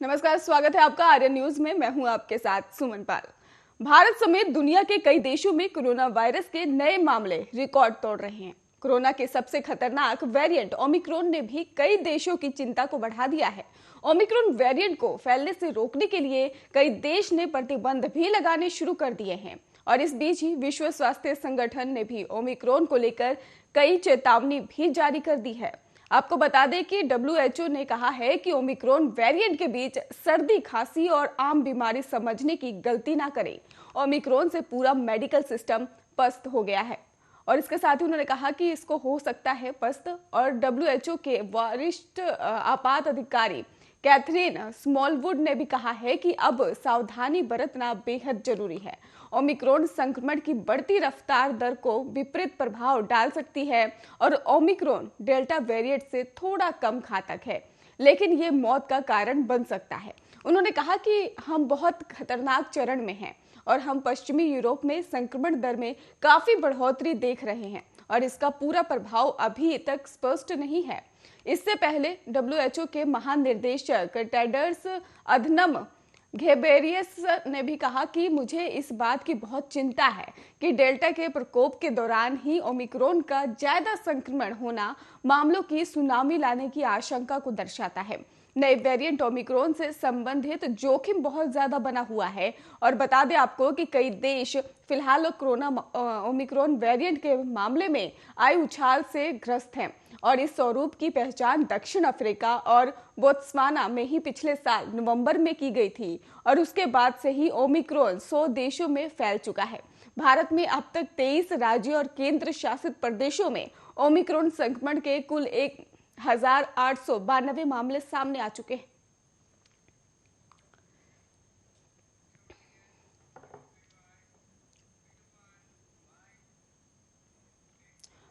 नमस्कार, स्वागत है आपका आर्यन न्यूज में। मैं हूं आपके साथ सुमन पाल। भारत समेत दुनिया के कई देशों में कोरोना वायरस के नए मामले रिकॉर्ड तोड़ रहे हैं। कोरोना के सबसे खतरनाक वेरिएंट ओमिक्रॉन ने भी कई देशों की चिंता को बढ़ा दिया है। ओमिक्रॉन वेरिएंट को फैलने से रोकने के लिए कई देश ने प्रतिबंध भी लगाने शुरू कर दिए हैं और इस बीच ही विश्व स्वास्थ्य संगठन ने भी ओमिक्रॉन को लेकर कई चेतावनी भी जारी कर दी है। आपको बता दें कि WHO ने कहा है कि ओमिक्रॉन वेरिएंट के बीच सर्दी, खांसी और आम बीमारी समझने की गलती ना करें। ओमिक्रॉन से पूरा मेडिकल सिस्टम पस्त हो गया है और इसके साथ ही उन्होंने कहा कि इसको हो सकता है पस्त। और WHO के वरिष्ठ आपात अधिकारी कैथरीन स्मॉलवुड ने भी कहा है कि अब सावधानी बरतना बेहद जरूरी है। ओमिक्रॉन संक्रमण की बढ़ती रफ्तार दर को विपरीत प्रभाव डाल सकती है और ओमिक्रॉन डेल्टा वेरिएंट से थोड़ा कम घातक है, लेकिन ये मौत का कारण बन सकता है। उन्होंने कहा कि हम बहुत खतरनाक चरण में हैं और हम पश्चिमी यूरोप में संक्रमण दर में काफी बढ़ोतरी देख रहे हैं और इसका पूरा प्रभाव अभी तक स्पष्ट नहीं है। इससे पहले WHO के महानिर्देशक टेड्रस अधनम घेब्रेयेसस ने भी कहा कि मुझे इस बात की बहुत चिंता है कि डेल्टा के प्रकोप के दौरान ही ओमिक्रॉन का ज्यादा संक्रमण होना मामलों की सुनामी लाने की आशंका को दर्शाता है। नए वेरिएंट ओमिक्रॉन से संबंधित जोखिम बहुत ज्यादा बना हुआ है और बता दें आपको कि कई देश फिलहाल कोरोना ओमिक्रॉन वेरिएंट के मामले में आय उछाल से ग्रस्त हैं और इस स्वरूप की पहचान दक्षिण अफ्रीका और बोत्सवाना में ही पिछले साल नवंबर में की गई थी और उसके बाद से ही ओमिक्रॉन 100 देशों में फैल चुका है। भारत में अब तक 23 राज्यों और केंद्र शासित प्रदेशों में ओमिक्रॉन संक्रमण के कुल 1892 मामले सामने आ चुके हैं।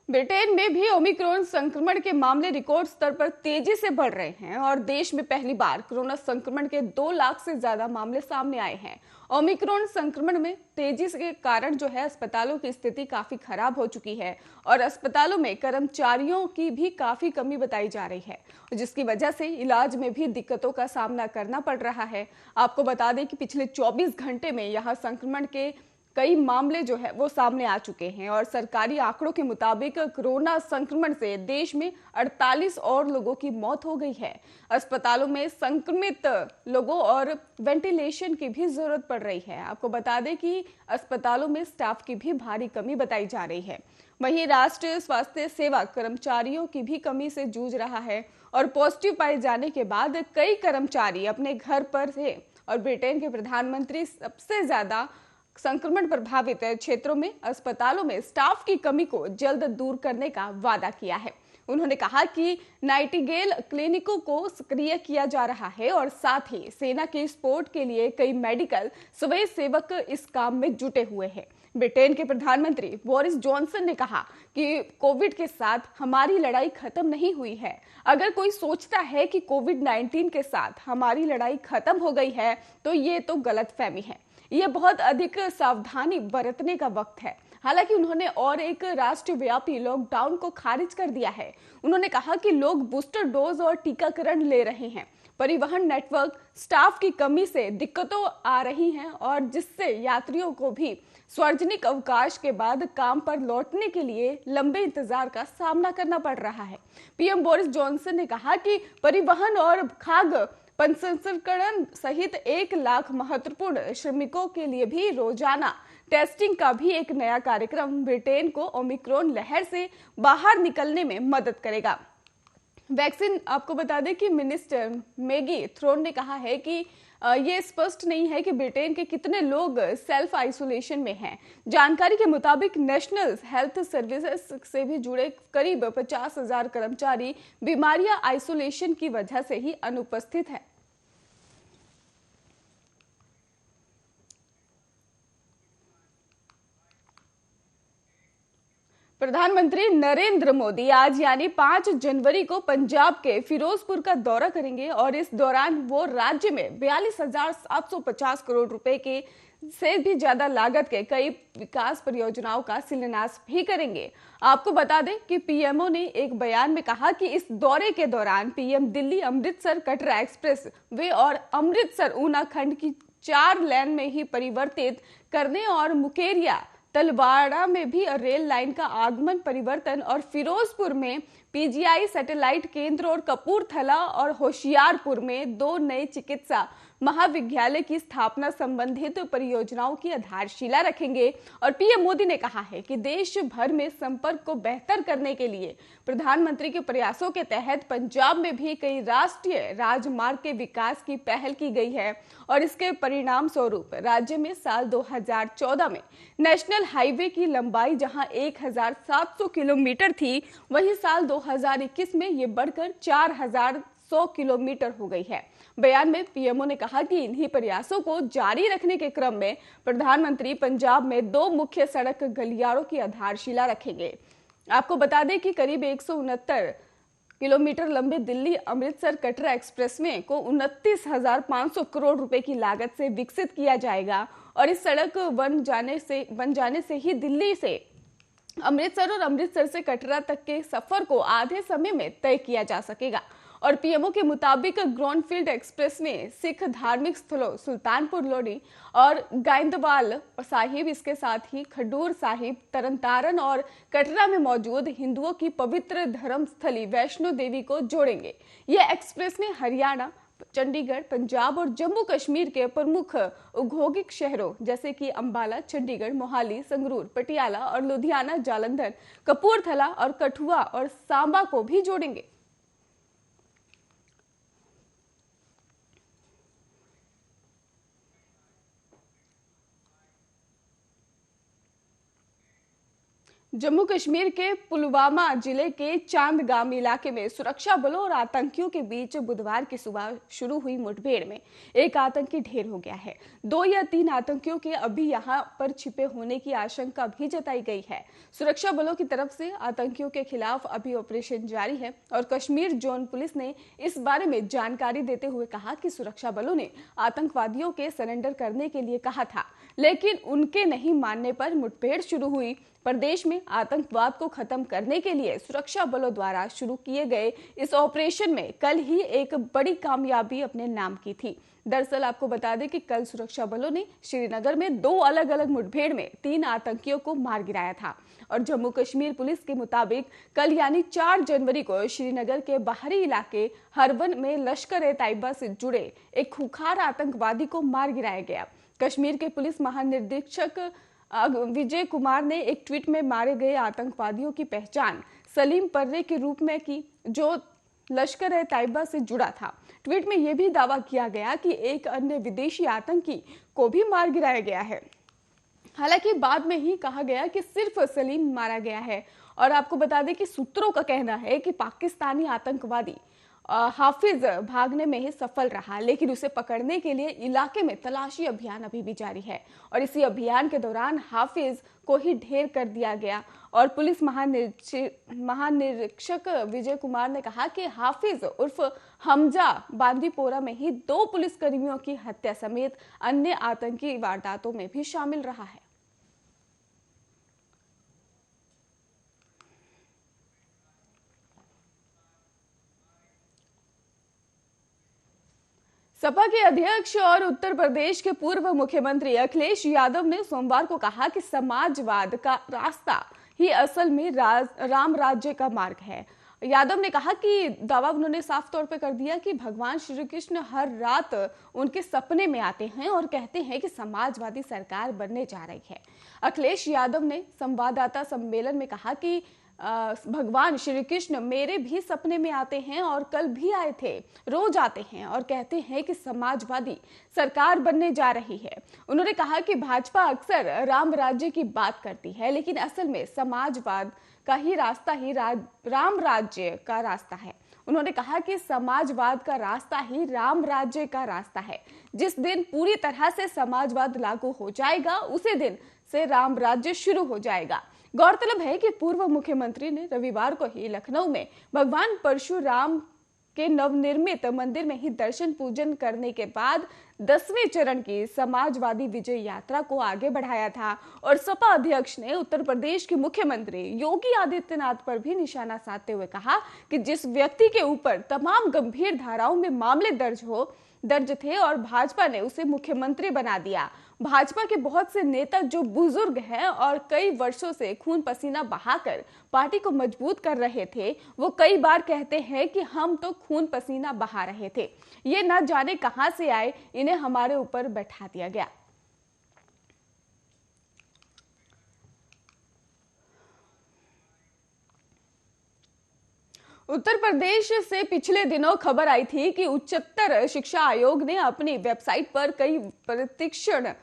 ब्रिटेन में भी ओमिक्रॉन संक्रमण के मामले रिकॉर्ड स्तर पर तेजी से बढ़ रहे हैं और देश में पहली बार कोरोना संक्रमण के 2 लाख से ज्यादा मामले सामने आए हैं। ओमिक्रॉन संक्रमण में तेजी के कारण जो है अस्पतालों की स्थिति काफी खराब हो चुकी है और अस्पतालों में कर्मचारियों की भी काफी कमी बताई जा रही है, जिसकी वजह से इलाज में भी दिक्कतों का सामना करना पड़ रहा है। आपको बता दें कि पिछले 24 घंटे में यहाँ संक्रमण के कई मामले जो है वो सामने आ चुके हैं और सरकारी आंकड़ों के मुताबिक कोरोना संक्रमण से देश में 48 और लोगों की मौत हो गई है। अस्पतालों में संक्रमित लोगों और वेंटिलेशन की भी जरूरत पड़ रही है। आपको बता दें कि अस्पतालों में स्टाफ की भी भारी कमी बताई जा रही है। वहीं राष्ट्रीय स्वास्थ्य सेवा कर्मचारियों की भी कमी से जूझ रहा है और पॉजिटिव पाए जाने के बाद कई कर्मचारी अपने घर पर थे और ब्रिटेन के प्रधानमंत्री सबसे ज्यादा संक्रमण प्रभावित क्षेत्रों में अस्पतालों में स्टाफ की कमी को जल्द दूर करने का वादा किया है। उन्होंने कहा कि नाइटिंगेल क्लिनिकों को सक्रिय किया जा रहा है और साथ ही सेना के सपोर्ट के लिए कई मेडिकल स्वयंसेवक इस काम में जुटे हुए हैं। ब्रिटेन के प्रधानमंत्री बोरिस जॉनसन ने कहा कि कोविड के साथ हमारी लड़ाई खत्म नहीं हुई है। अगर कोई सोचता है कि कोविड-19 के साथ हमारी लड़ाई खत्म हो गई है तो ये तो गलतफहमी है। ये बहुत अधिक सावधानी बरतने का वक्त है। हालांकि उन्होंने और एक राष्ट्रव्यापी लॉकडाउन को खारिज कर दिया है। उन्होंने कहा कि लोग बूस्टर डोज और टीकाकरण ले रहे हैं। परिवहन नेटवर्क स्टाफ की कमी से दिक्कतों आ रही हैं और जिससे यात्रियों को भी सार्वजनिक अवकाश के बाद काम पर लौटने के लिए लंबे इंतजार का सामना करना पड़ रहा है। पीएम बोरिस जॉनसन ने कहा कि परिवहन और खाद्य प्रसंस्करण सहित 1 लाख महत्वपूर्ण श्रमिकों के लिए भी रोजाना टेस्टिंग का भी एक नया कार्यक्रम ब्रिटेन को ओमिक्रॉन लहर से बाहर निकलने में मदद करेगा। वैक्सीन, आपको बता दें कि मिनिस्टर मैगी थ्रोन ने कहा है कि ये स्पष्ट नहीं है कि ब्रिटेन के कितने लोग सेल्फ आइसोलेशन में हैं। जानकारी के मुताबिक नेशनल हेल्थ सर्विसेज से भी जुड़े करीब 50,000 कर्मचारी बीमारियां आइसोलेशन की वजह से ही अनुपस्थित हैं। प्रधानमंत्री नरेंद्र मोदी आज यानी 5 जनवरी को पंजाब के फिरोजपुर का दौरा करेंगे और इस दौरान वो राज्य में 42,750 करोड़ रुपए के से भी ज्यादा लागत के कई विकास परियोजनाओं का शिलान्यास भी करेंगे। आपको बता दें कि पीएमओ ने एक बयान में कहा कि इस दौरे के दौरान PM Delhi Amritsar Katra express way और अमृतसर ऊना खंड की 4 लेन में ही परिवर्तित करने और मुकेरिया तलवाड़ा में भी रेल लाइन का आगमन परिवर्तन और फिरोजपुर में पीजीआई सैटेलाइट केंद्र और कपूरथला और होशियारपुर में 2 नए चिकित्सा महाविद्यालय की स्थापना संबंधित परियोजनाओं की आधारशिला रखेंगे। और पीएम मोदी ने कहा है कि देश भर में संपर्क को बेहतर करने के लिए प्रधानमंत्री के प्रयासों के तहत पंजाब में भी कई राष्ट्रीय राजमार्ग के विकास की पहल की गई है और इसके परिणाम स्वरूप राज्य में साल 2014 में नेशनल हाईवे की लंबाई जहां 1700 किलोमीटर थी, वहीं साल 2021 में ये बढ़कर 4100 किलोमीटर हो गई है। बयान में पीएमओ ने कहा कि इन्हीं प्रयासों को जारी रखने के क्रम में प्रधानमंत्री पंजाब में 2 मुख्य सड़क गलियारों की आधारशिला रखेंगे। आपको बता दें कि करीब 169 किलोमीटर लंबे दिल्ली अमृतसर कटरा एक्सप्रेसवे को 29,500 करोड़ रुपए की लागत से विकसित किया जाएगा और इस सड़क बन जाने से ही दिल्ली से अमृतसर और अमृतसर से कटरा तक के सफर को आधे समय में तय किया जा सकेगा। और पीएमओ के मुताबिक ग्राउंडफील्ड एक्सप्रेस में सिख धार्मिक स्थलों सुल्तानपुर लोधी और गोइंदवाल साहिब, इसके साथ ही खडूर साहिब, तरनतारन और कटरा में मौजूद हिंदुओं की पवित्र धर्म स्थली वैष्णो देवी को जोड़ेंगे। यह एक्सप्रेस में हरियाणा, चंडीगढ़, पंजाब और जम्मू कश्मीर के प्रमुख औद्योगिक शहरों जैसे कि अंबाला, चंडीगढ़, मोहाली, संगरूर, पटियाला और लुधियाना, जालंधर, कपूरथला और कठुआ और सांबा को भी जोड़ेंगे। जम्मू कश्मीर के पुलवामा जिले के चांदगाम इलाके में सुरक्षा बलों और आतंकियों के बीच बुधवार की सुबह शुरू हुई मुठभेड़ में एक आतंकी ढेर हो गया है। 2 या 3 आतंकियों के अभी यहां पर छिपे होने की आशंका भी जताई गई है। सुरक्षा बलों की तरफ से आतंकियों के खिलाफ अभी ऑपरेशन जारी है और कश्मीर जोन पुलिस ने इस बारे में जानकारी देते हुए कहा कि सुरक्षा बलों ने आतंकवादियों के सरेंडर करने के लिए कहा था, लेकिन उनके नहीं मानने पर मुठभेड़ शुरू हुई। प्रदेश में आतंकवाद को खत्म करने के लिए सुरक्षा बलों द्वारा शुरू किए गए इस ऑपरेशन में कल ही एक बड़ी कामयाबी अपने नाम की थी। दरअसल आपको बता दें कि कल सुरक्षा बलों ने श्रीनगर में 2 अलग अलग मुठभेड़ में 3 आतंकियों को मार गिराया था। और जम्मू कश्मीर पुलिस के मुताबिक कल यानी 4 जनवरी को श्रीनगर के बाहरी इलाके हरवन में लश्कर-ए-तैयबा से जुड़े एक खूंखार आतंकवादी को मार गिराया गया। कश्मीर के पुलिस महानिरीक्षक विजय कुमार ने एक ट्वीट में मारे गए आतंकवादियों की पहचान सलीम पर्रे के रूप में की, जो लश्कर-ए-तैयबा से जुड़ा था। ट्वीट में यह भी दावा किया गया कि एक अन्य विदेशी आतंकी को भी मार गिराया गया है। हालांकि बाद में ही कहा गया कि सिर्फ सलीम मारा गया है। और आपको बता दें कि सूत्रों का कहना है कि पाकिस्तानी आतंकवादी हाफिज भागने में ही सफल रहा, लेकिन उसे पकड़ने के लिए इलाके में तलाशी अभियान अभी भी जारी है और इसी अभियान के दौरान हाफिज को ही ढेर कर दिया गया। और पुलिस महानिरीक्षक विजय कुमार ने कहा कि हाफिज उर्फ हमजा बांदीपोरा में ही 2 पुलिसकर्मियों की हत्या समेत अन्य आतंकी वारदातों में भी शामिल रहा है। सपा के अध्यक्ष और उत्तर प्रदेश के पूर्व मुख्यमंत्री अखिलेश यादव ने सोमवार को कहा कि समाजवाद का रास्ता ही असल में राम राज्य का मार्ग है। यादव ने कहा कि दावा उन्होंने साफ तौर पर कर दिया कि भगवान श्री कृष्ण हर रात उनके सपने में आते हैं और कहते हैं कि समाजवादी सरकार बनने जा रही है। अखिलेश यादव ने संवाददाता सम्मेलन में कहा कि भगवान श्री कृष्ण मेरे भी सपने में आते हैं और कल भी आए थे, रोज आते हैं और कहते हैं कि समाजवादी सरकार बनने जा रही है। उन्होंने कहा कि भाजपा अक्सर राम राज्य की बात करती है, लेकिन असल में समाजवाद का ही रास्ता ही राम राज्य का रास्ता है। उन्होंने कहा कि समाजवाद का रास्ता ही राम राज्य का रास्ता है। जिस दिन पूरी तरह से समाजवाद लागू हो जाएगा, उसी दिन से राम राज्य शुरू हो जाएगा। गौरतलब है कि पूर्व मुख्यमंत्री ने रविवार को ही लखनऊ में भगवान परशुराम के नवनिर्मित मंदिर में ही दर्शन पूजन करने के बाद 10वें चरण की समाजवादी विजय यात्रा को आगे बढ़ाया था और सपा अध्यक्ष ने उत्तर प्रदेश के मुख्यमंत्री योगी आदित्यनाथ पर भी निशाना साधते हुए कहा कि जिस व्यक्ति के ऊपर तमाम गंभीर धाराओं में मामले दर्ज थे और भाजपा ने उसे मुख्यमंत्री बना दिया। भाजपा के बहुत से नेता जो बुजुर्ग हैं और कई वर्षों से खून पसीना बहाकर पार्टी को मजबूत कर रहे थे, वो कई बार कहते हैं कि हम तो खून पसीना बहा रहे थे, ये ना जाने कहां से आए, इन्हें हमारे ऊपर बैठा दिया गया। उत्तर प्रदेश से पिछले दिनों खबर आई थी कि उच्चतर शिक्षा आयोग ने अपनी वेबसाइट पर कई प्रतिष्ठित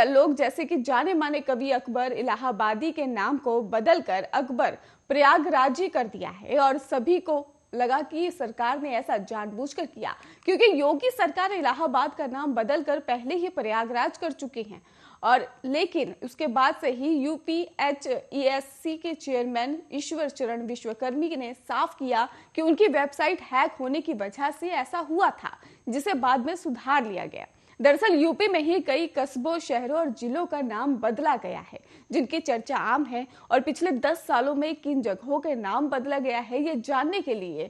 लोग जैसे कि जाने माने कवि अकबर इलाहाबादी के नाम को बदलकर अकबर प्रयागराजी कर दिया है और सभी को लगा कि सरकार ने ऐसा जानबूझकर किया क्योंकि योगी सरकार इलाहाबाद का नाम बदलकर पहले ही प्रयागराज कर चुकी है और लेकिन उसके बाद से ही यूपीएचईएससी के चेयरमैन ईश्वर चरण विश्वकर्मी ने साफ किया कि उनकी वेबसाइट हैक होने की वजह से ऐसा हुआ था, जिसे बाद में सुधार लिया गया। दरअसल यूपी में ही कई कस्बों, शहरों और जिलों का नाम बदला गया है जिनकी चर्चा आम है और पिछले 10 सालों में किन जगहों के नाम बदला गया है, ये जानने के लिए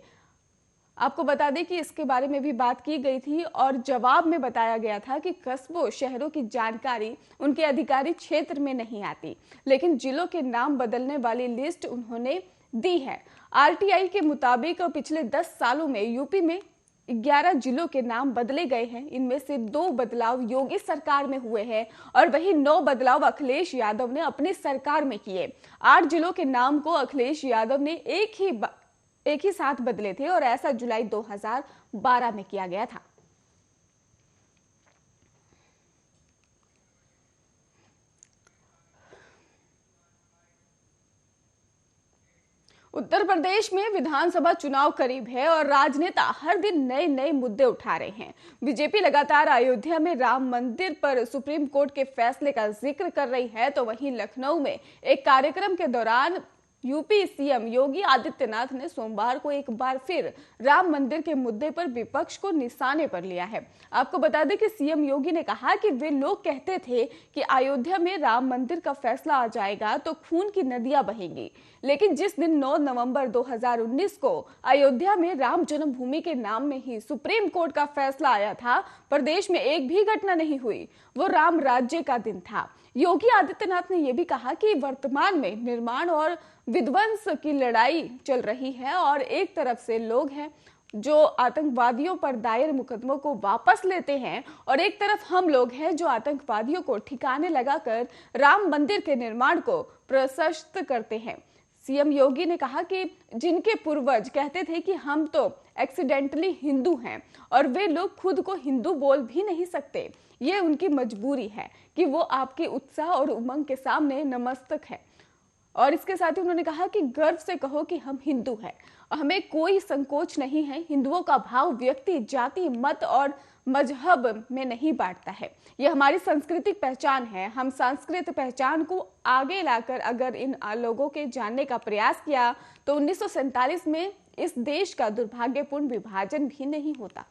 आपको बता दें कि इसके बारे में भी बात की गई थी और जवाब में बताया गया था कि कस्बों, शहरों की जानकारी उनके अधिकारी क्षेत्र में नहीं आती, लेकिन जिलों के नाम बदलने वाली लिस्ट उन्होंने दी है। आरटीआई के मुताबिक पिछले 10 सालों में यूपी में 11 जिलों के नाम बदले गए हैं। इनमें से 2 बदलाव योगी सरकार में हुए हैं और वही 9 बदलाव अखिलेश यादव ने अपनी सरकार में किए। 8 जिलों के नाम को अखिलेश यादव ने एक ही साथ बदले थे और ऐसा जुलाई 2012 में किया गया था। उत्तर प्रदेश में विधानसभा चुनाव करीब है और राजनेता हर दिन नए नए मुद्दे उठा रहे हैं। बीजेपी लगातार अयोध्या में राम मंदिर पर सुप्रीम कोर्ट के फैसले का जिक्र कर रही है, तो वहीं लखनऊ में एक कार्यक्रम के दौरान यूपी सीएम योगी आदित्यनाथ ने सोमवार को एक बार फिर राम मंदिर के मुद्दे पर विपक्ष को निशाने पर लिया है। आपको बता दें कि सीएम योगी ने कहा कि वे लोग कहते थे कि अयोध्या में राम मंदिर का फैसला आ जाएगा तो खून की नदियां बहेंगी, लेकिन जिस दिन 9 नवंबर 2019 को अयोध्या में राम जन्मभूमि के नाम में ही सुप्रीम कोर्ट का फैसला आया था, प्रदेश में एक भी घटना नहीं हुई। वो राम राज्य का दिन था। योगी आदित्यनाथ ने यह भी कहा कि वर्तमान में निर्माण और विध्वंस की लड़ाई चल रही है और एक तरफ से लोग हैं जो आतंकवादियों पर दायर मुकदमों को वापस लेते हैं और एक तरफ हम लोग हैं जो आतंकवादियों को ठिकाने लगाकर राम मंदिर के निर्माण को प्रशस्त करते हैं। सीएम योगी ने कहा कि जिनके पूर्वज कहते थे कि हम तो एक्सीडेंटली हिंदू हैं और वे लोग खुद को हिंदू बोल भी नहीं सकते, ये उनकी मजबूरी है कि वो आपके उत्साह और उमंग के सामने नतमस्तक है। और इसके साथ ही उन्होंने कहा कि गर्व से कहो कि हम हिंदू हैं, हमें कोई संकोच नहीं है। हिंदुओं का भाव व्यक्ति, जाति, मत और मजहब में नहीं बांटता है। यह हमारी सांस्कृतिक पहचान है। हम सांस्कृतिक पहचान को आगे लाकर अगर इन लोगों के जानने का प्रयास किया तो 1947 में इस देश का दुर्भाग्यपूर्ण विभाजन भी नहीं होता।